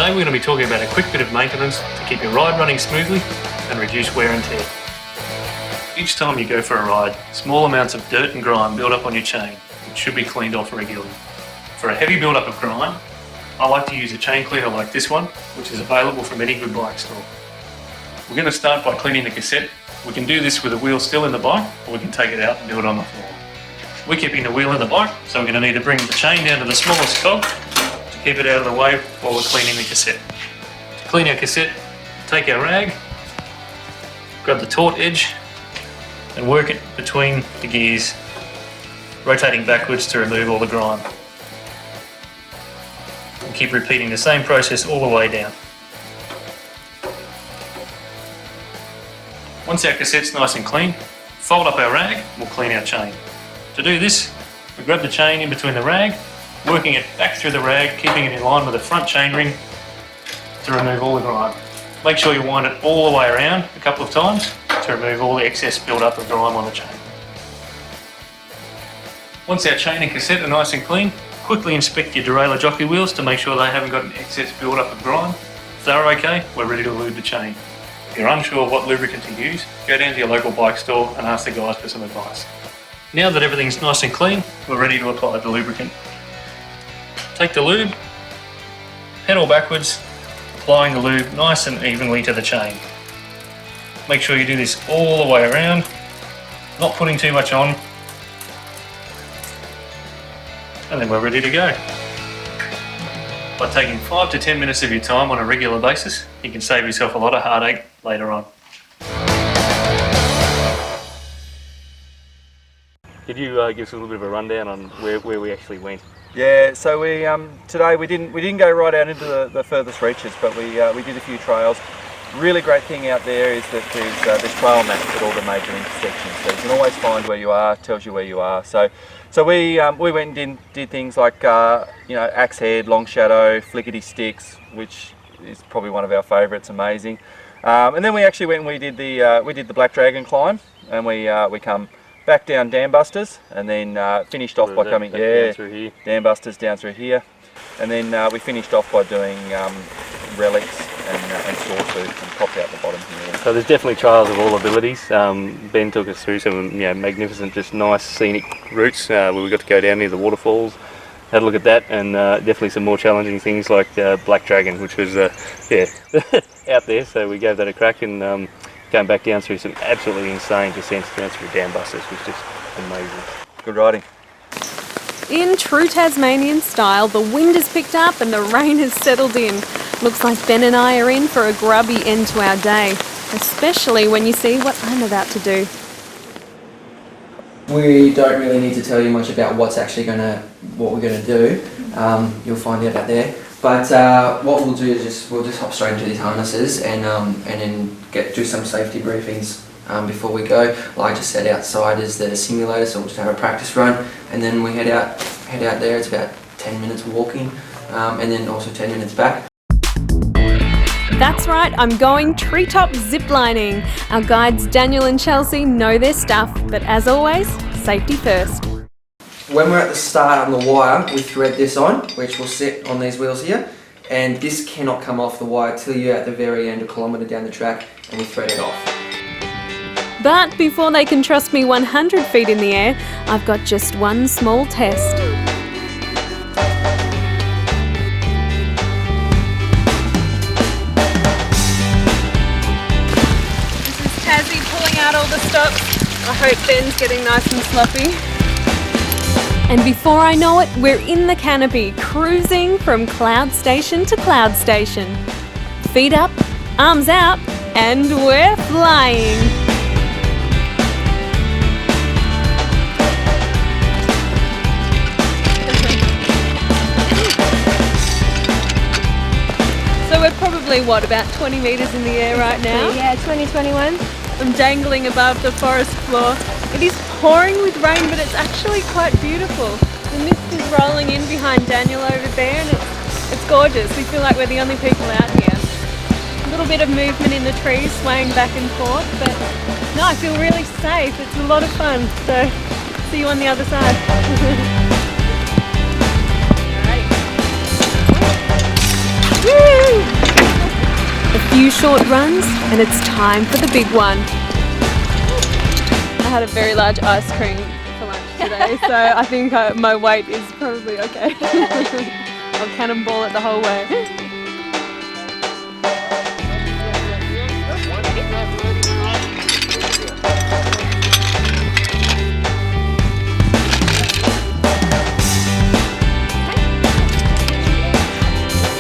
Today we're going to be talking about a quick bit of maintenance to keep your ride running smoothly and reduce wear and tear. Each time you go for a ride, small amounts of dirt and grime build up on your chain, which should be cleaned off regularly. For a heavy build-up of grime, I like to use a chain cleaner like this one, which is available from any good bike store. We're going to start by cleaning the cassette. We can do this with the wheel still in the bike, or we can take it out and do it on the floor. We're keeping the wheel in the bike, so we're going to need to bring the chain down to the smallest cog to keep it out of the way while we're cleaning the cassette. To clean our cassette, take our rag, grab the taut edge and work it between the gears, rotating backwards to remove all the grime. And keep repeating the same process all the way down. Once our cassette's nice and clean, fold up our rag, we'll clean our chain. To do this, we grab the chain in between the rag, working it back through the rag, keeping it in line with the front chain ring to remove all the grime. Make sure you wind it all the way around a couple of times to remove all the excess build-up of grime on the chain. Once our chain and cassette are nice and clean, quickly inspect your derailleur jockey wheels to make sure they haven't got an excess build-up of grime. If they're okay, we're ready to lube the chain. If you're unsure of what lubricant to use, go down to your local bike store and ask the guys for some advice. Now that everything's nice and clean, we're ready to apply the lubricant. Take the lube, pedal backwards, applying the lube nice and evenly to the chain. Make sure you do this all the way around, not putting too much on, and then we're ready to go. By taking 5 to 10 minutes of your time on a regular basis, you can save yourself a lot of heartache later on. Could you give us a little bit of a rundown on where we actually went? Yeah, so we today we didn't go right out into the furthest reaches, but we did a few trails. Really great thing out there is that there's trail maps at all the major intersections, so you can always find where you are. Tells you where you are. So we went and did things like Axe Head, Long Shadow, Flickety Sticks, which is probably one of our favourites. Amazing. And then we actually went and we did the Black Dragon climb, and we come back down Dam Busters, and then finished off by coming down through here. Dam Busters down through here, and then we finished off by doing relics and sawtooth and popped out the bottom here. So there's definitely trails of all abilities. Ben took us through some magnificent, just nice scenic routes where we got to go down near the waterfalls, had a look at that, and definitely some more challenging things like Black Dragon, which was out there, so we gave that a crack, and going back down through some absolutely insane descents down through Dam Busters was just amazing. Good riding. In true Tasmanian style, the wind has picked up and the rain has settled in. Looks like Ben and I are in for a grubby end to our day, especially when you see what I'm about to do. We don't really need to tell you much about what we're gonna do. You'll find out there. But what we'll do is we'll just hop straight into these harnesses and then do some safety briefings before we go. Like I just said, outside is the simulator, so we'll just have a practice run, and then we head out there. It's about 10 minutes walking, and then also 10 minutes back. That's right, I'm going treetop ziplining. Our guides Daniel and Chelsea know their stuff, but as always, safety first. When we're at the start on the wire, we thread this on, which will sit on these wheels here, and this cannot come off the wire till you're at the very end, a kilometre down the track, and we thread it off. But before they can trust me 100 feet in the air, I've got just one small test. This is Tassie pulling out all the stops. I hope Ben's getting nice and sloppy. And before I know it, we're in the canopy, cruising from cloud station to cloud station. Feet up, arms out, and we're flying. So we're probably, about 20 metres in the air right now? Yeah, 2021. I'm dangling above the forest floor. It is pouring with rain, but it's actually quite beautiful. The mist is rolling in behind Daniel over there, and it's gorgeous. We feel like we're the only people out here. A little bit of movement in the trees, swaying back and forth, but no, I feel really safe. It's a lot of fun. So, see you on the other side. Woo! few short runs, and it's time for the big one. I had a very large ice cream for lunch today, so I think my weight is probably okay. I'll cannonball it the whole way.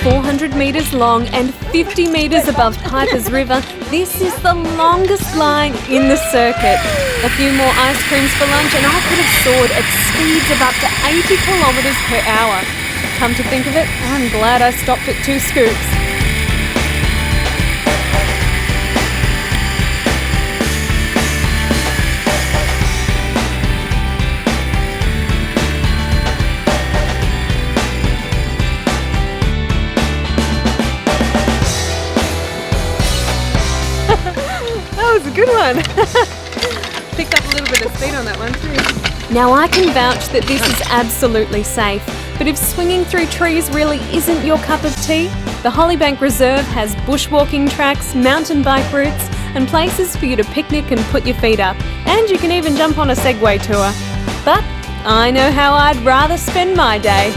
400 metres long and 50 metres above Piper's River, this is the longest line in the circuit. A few more ice creams for lunch and I could have soared at speeds of up to 80 kilometres per hour. Come to think of it, I'm glad I stopped at 2 scoops. That was a good one. Picked up a little bit of speed on that one too. Now I can vouch that this is absolutely safe, but if swinging through trees really isn't your cup of tea, the Hollybank Reserve has bushwalking tracks, mountain bike routes and places for you to picnic and put your feet up, and you can even jump on a Segway tour. But I know how I'd rather spend my day.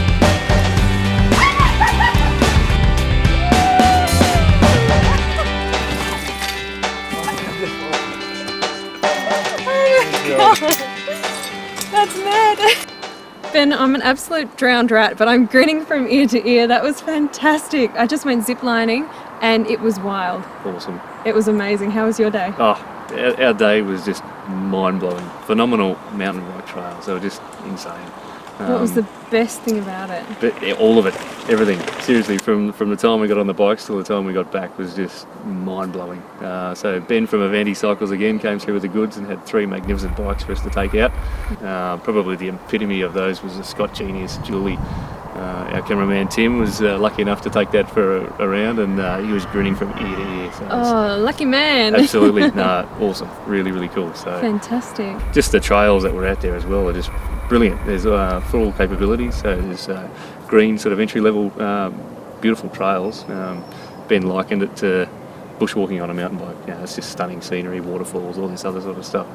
That's mad. Ben, I'm an absolute drowned rat, but I'm grinning from ear to ear. That was fantastic. I just went ziplining and it was wild. Awesome. It was amazing. How was your day? Oh, our day was just mind-blowing. Phenomenal mountain bike trails. They were just insane. What was the best thing about it? But all of it, everything. Seriously, from the time we got on the bikes till the time we got back was just mind-blowing. So Ben from Avanti Cycles again came through with the goods and had 3 magnificent bikes for us to take out. Probably the epitome of those was the Scott genius Julie. Our cameraman Tim was lucky enough to take that for a round, and he was grinning from ear to ear. So lucky man. Absolutely, awesome, really, really cool. So fantastic. Just the trails that were out there as well are just brilliant. There's full capability, so there's green sort of entry-level, beautiful trails. Ben likened it to bushwalking on a mountain bike. It's just stunning scenery, waterfalls, all this other sort of stuff.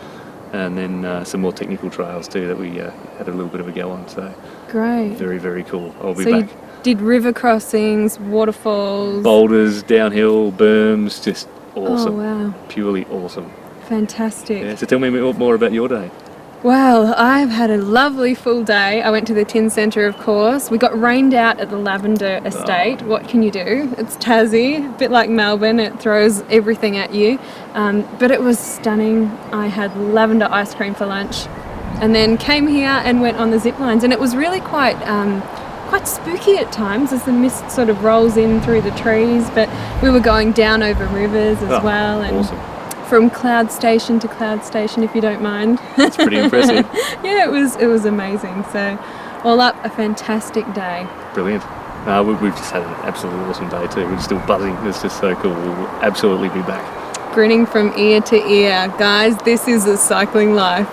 And then some more technical trails too that we had a little bit of a go on. So great. Very, very cool. I'll be so back. You did river crossings, waterfalls, boulders, downhill, berms, just awesome. Oh wow. Purely awesome. Fantastic. Yeah, so tell me more about your day. Well, I've had a lovely full day. I went to the Tin Centre, of course. We got rained out at the Lavender Estate. What can you do? It's Tassie, a bit like Melbourne. It throws everything at you. But it was stunning. I had lavender ice cream for lunch and then came here and went on the zip lines. And it was really quite spooky at times as the mist sort of rolls in through the trees. But we were going down over rivers as well. And awesome. From cloud station to cloud station, if you don't mind. That's pretty impressive. Yeah, it was amazing. So, all up, a fantastic day. Brilliant. We've just had an absolutely awesome day too. We're still buzzing. It's just so cool. We'll absolutely be back. Grinning from ear to ear. Guys, this is the cycling life.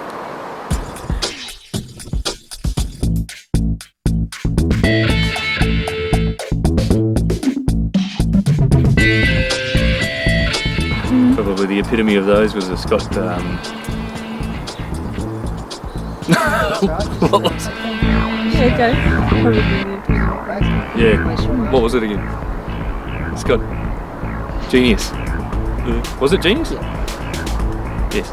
Probably the epitome of those was a Scott. What was it? Okay. Yeah. What was it again? Scott. Genius. Was it genius? Yes.